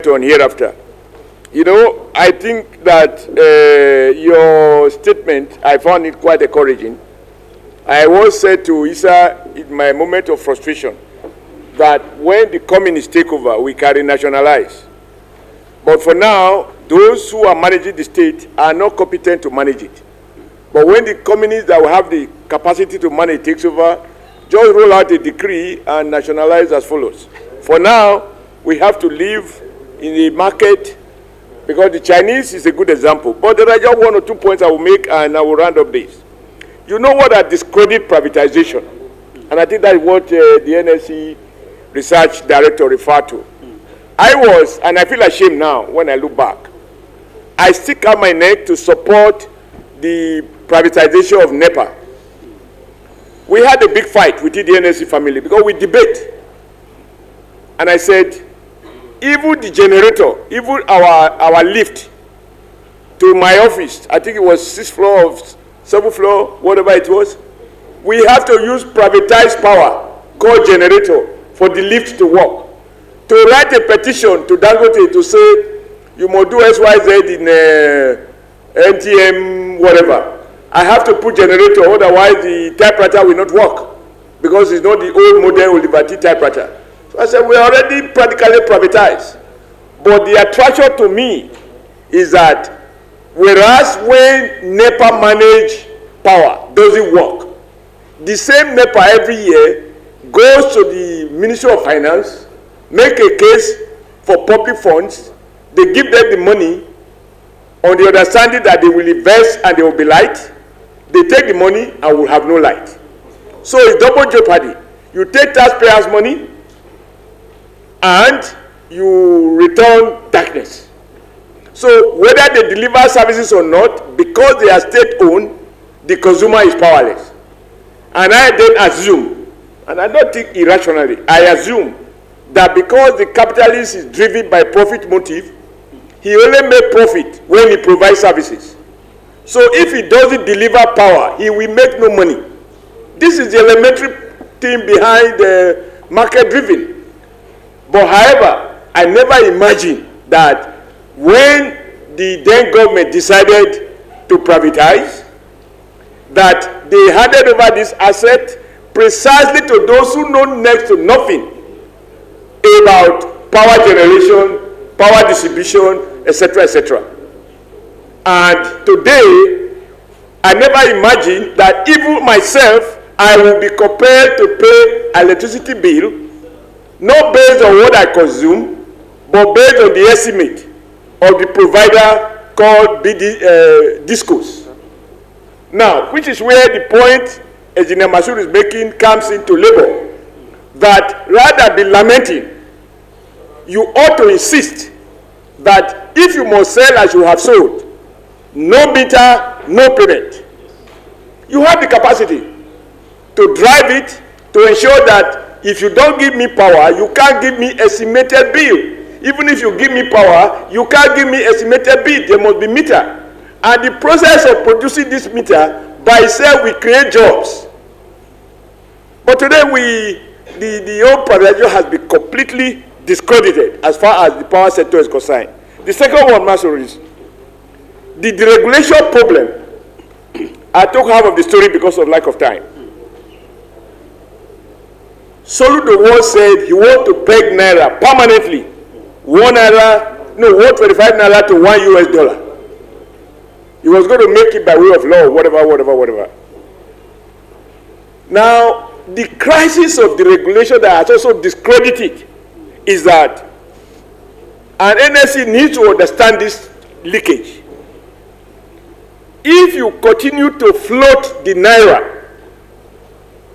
reflect on hereafter. You know, I think that your statement, I found it quite encouraging. I once said to Issa in my moment of frustration that when the communists take over, we can renationalize. But for now, those who are managing the state are not competent to manage it. But when the communists that will have the capacity to manage takes over, just roll out a decree and nationalize as follows. For now, we have to live in the market, because the Chinese is a good example. But there are just 1 or 2 points I will make, and I will round up this. You know what I discredit privatization? And I think that's what the NSC research director referred to. I was, and I feel ashamed now when I look back, I stick out my neck to support the privatization of NEPA. We had a big fight within the NSC family because we debate. And I said, even the generator, even our lift to my office, I think it was 6th floor or 7th floor, whatever it was, we have to use privatized power called generator for the lift to work. To write a petition to Dangote to say, you must do XYZ in NTM, whatever. I have to put generator, otherwise the typewriter will not work, because it's not the old model Liberty typewriter. So I said, we're already practically privatized. But the attraction to me is that whereas when NEPA manage power, does it work? The same NEPA every year goes to the Ministry of Finance, make a case for public funds, they give them the money on the understanding that they will invest and there will be light. They take the money and will have no light. So it's double jeopardy. You take taxpayers' money and you return darkness. So whether they deliver services or not, because they are state-owned, the consumer is powerless. And I then assume, and I don't think irrationally, I assume that because the capitalist is driven by profit motive, he only makes profit when he provides services. So if he doesn't deliver power, he will make no money. This is the elementary thing behind the market-driven. But however, I never imagined that when the then government decided to privatize, that they handed over this asset precisely to those who know next to nothing about power generation, power distribution, etc., etc. And today, I never imagined that even myself, I will be compelled to pay electricity bill, not based on what I consume, but based on the estimate of the provider called Discos. Now, which is where the point Engineer Masud is making comes into labor, that rather than lamenting, you ought to insist that if you must sell as you have sold, no meter, no payment. You have the capacity to drive it, to ensure that if you don't give me power, you can't give me estimated bill. Even if you give me power, you can't give me estimated bill. There must be meter. And the process of producing this meter by itself will create jobs. But today the old privatization has been completely discredited as far as the power sector is concerned. The second one, Master, is the deregulation problem. I took half of the story because of lack of time. Soludo once said he wanted to peg Naira permanently. 125 Naira to $1 US. He was going to make it by way of law, whatever. Now, the crisis of the regulation that has also discredited is that, and NSC needs to understand this leakage. If you continue to float the Naira,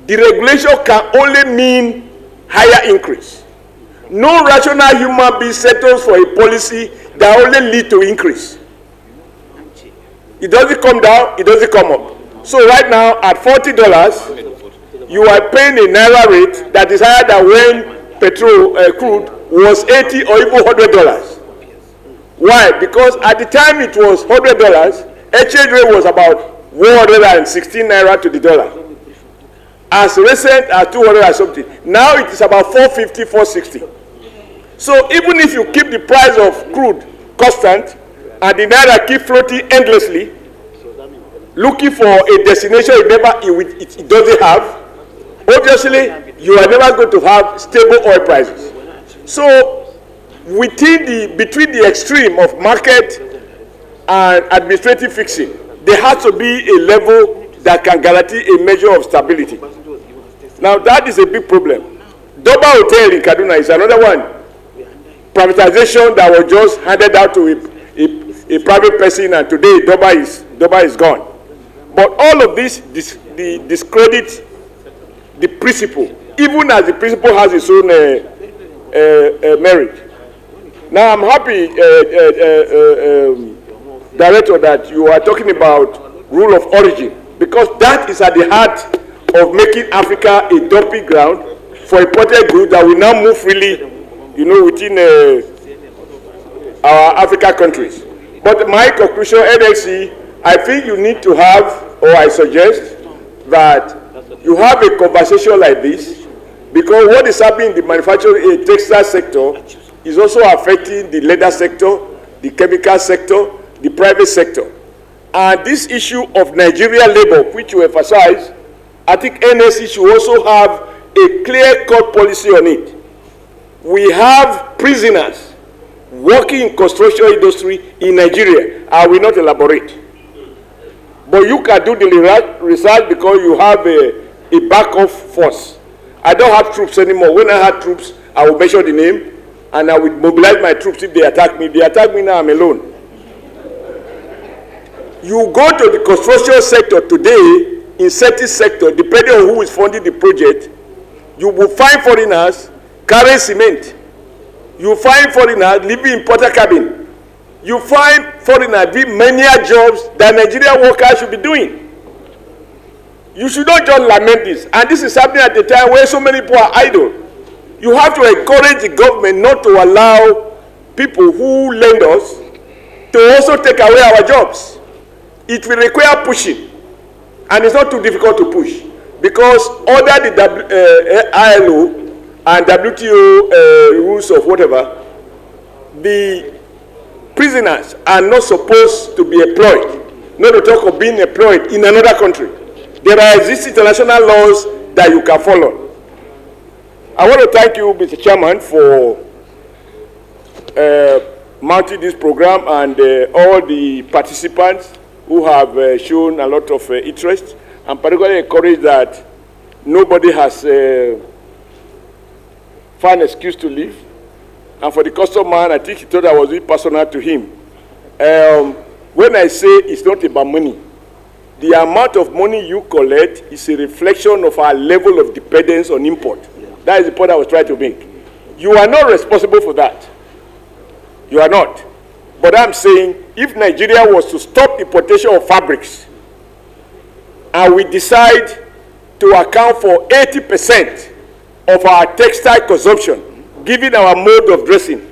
the regulation can only mean higher increase. No rational human being settles for a policy that only leads to increase. It doesn't come down, it doesn't come up. So right now, at $40, you are paying a Naira rate that is higher than when petrol, crude, was $80 or even $100. Why? Because at the time it was $100, exchange rate was about 116 Naira to the dollar. As recent as 200 or something. Now it is about 450, 460. So even if you keep the price of crude constant and the naira keep floating endlessly, looking for a destination it doesn't have, obviously you are never going to have stable oil prices. So between the extreme of market and administrative fixing, there has to be a level that can guarantee a measure of stability. Now that is a big problem. Doba Hotel in Kaduna is another one. Privatization that was just handed out to a private person, and today Doba is gone. But all of this discredit the principle, even as the principle has its own merit. Now I'm happy, Director, that you are talking about rule of origin, because that is at the heart of making Africa a dumping ground for imported goods that will now move freely, within our Africa countries. But my conclusion, NXC, I think you need to have, or I suggest that you have a conversation like this, because what is happening in the manufacturing textile sector is also affecting the leather sector, the chemical sector, the private sector. And this issue of Nigerian labor, which you emphasize, I think NSC should also have a clear-cut policy on it. We have prisoners working in construction industry in Nigeria. I will not elaborate. But you can do the research because you have a backup force. I don't have troops anymore. When I had troops, I will mention the name and I will mobilize my troops if they attack me. If they attack me now, I'm alone. You go to the construction sector today, in certain sector, depending on who is funding the project, you will find foreigners carrying cement. You find foreigners living in porter cabin. You find foreigners doing many jobs that Nigerian workers should be doing. You should not just lament this. And this is happening at a time where so many people are idle. You have to encourage the government not to allow people who lend us to also take away our jobs. It will require pushing. And it's not too difficult to push. Because under the ILO and WTO rules of whatever, the prisoners are not supposed to be employed, not to talk of being employed in another country. There are existing international laws that you can follow. I want to thank you, Mr. Chairman, for mounting this program and all the participants who have shown a lot of interest. I'm particularly encouraged that nobody has found an excuse to leave. And for the customer, I think he thought I was really personal to him. When I say it's not about money, the amount of money you collect is a reflection of our level of dependence on import. Yeah. That is the point I was trying to make. You are not responsible for that. You are not. But I'm saying if Nigeria was to stop importation of fabrics and we decide to account for 80% of our textile consumption, given our mode of dressing,